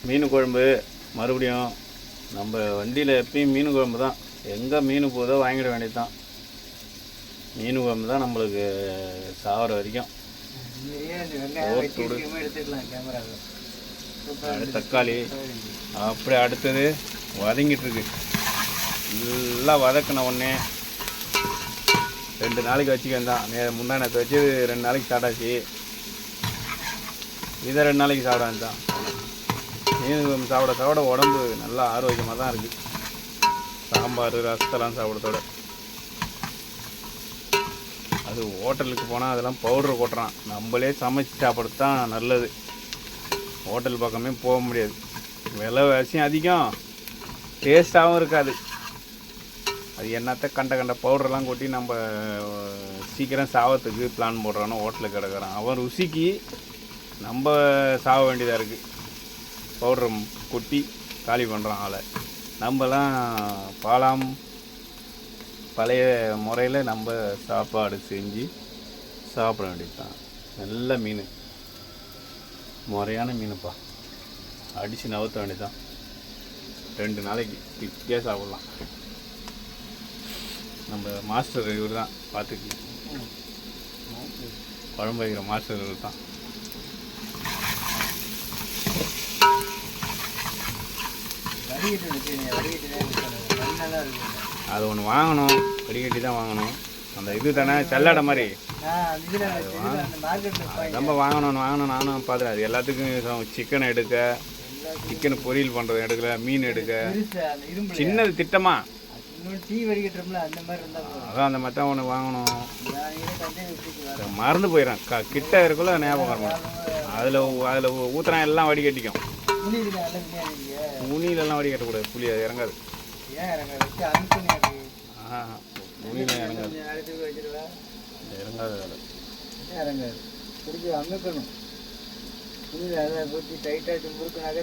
மீன் குழம்பு மறுபடியும் நம்ம வண்டியில் எப்பயும் மீன் குழம்பு தான். எங்கே மீன் போதோ வாங்கிட வேண்டியது தான். மீன் குழம்பு தான் நம்மளுக்கு சாவர வரைக்கும். தக்காளி அப்படியே அடுத்தது வதங்கிட்டுருக்கு. எல்லாம் வதக்கின உடனே 2 நாளைக்கு வச்சுக்கேன் தான். முந்தா நேரத்தை வச்சு 2 நாளைக்கு சாப்பிட்டாச்சு. இதை 2 நாளைக்கு சாப்பிட வேண்டாம். மீன் சாப்பிட சாப்பிட உடம்பு நல்லா ஆரோக்கியமாக தான் இருக்குது. சாம்பார் ரசத்தெல்லாம் சாப்பிட்றதோட அது ஹோட்டலுக்கு போனால் அதெல்லாம் பவுட்ரு போட்டுறான். நம்மளே சமைச்சு சாப்பிட்றது தான் நல்லது. ஹோட்டல் பக்கமே போக முடியாது. விலைவாசியும் அதிகம், டேஸ்ட்டாகவும் இருக்காது. அது என்னத்த கண்ட பவுடர்லாம் கொட்டி நம்ம சீக்கிரம் சாவத்துக்கு பிளான் போடுறானோ ஹோட்டலுக்கு கிடக்கிறான். அவன் ருசிக்கு நம்ம சாவ வேண்டியதாக இருக்குது. பவுடரை கொட்டி காலி பண்ணுறான் ஆளை. நம்மலாம் பாலாம் பழைய முறையில் நம்ம சாப்பாடு செஞ்சு சாப்பிட வேண்டியது தான். நல்ல மீன், முறையான மீனுப்பா. அடித்து நவுத்த வேண்டியது தான். 2 நாளைக்கு திருப்தியாக சாப்பிட்லாம். நம்ம மாஸ்டர் இவர் தான் பார்த்துக்கலாம். குழம்பு வைக்கிற மாஸ்டர் இவர் தான். அது ஒன்று வாங்கணும், வடிகட்டி தான் வாங்கணும். அந்த இது தானே சல்லாடை மாதிரி நம்ம வாங்கணும்னு நானும் பார்த்துறேன். அது எல்லாத்துக்கும் சிக்கன் எடுக்க, சிக்கன் பொரியல் பண்ணுறது எடுக்கல, மீன் எடுக்க சின்னது திட்டமாக அதான் அந்த மாதிரி தான் ஒன்று வாங்கணும். மறந்து போயிடறேன். கிட்ட இருக்குள்ள ஞாபகம் வரணும். அதில் ஊற்றுறான் எல்லாம் வடிகட்டிக்கும். முனிலெல்லாம் வடிகட்டக்கூடாது. புளி அது இறங்காது. முனிலாம் இறங்காது. இறங்காது. அங்கக்கணும் டைட்டாக முறுக்குனாக்க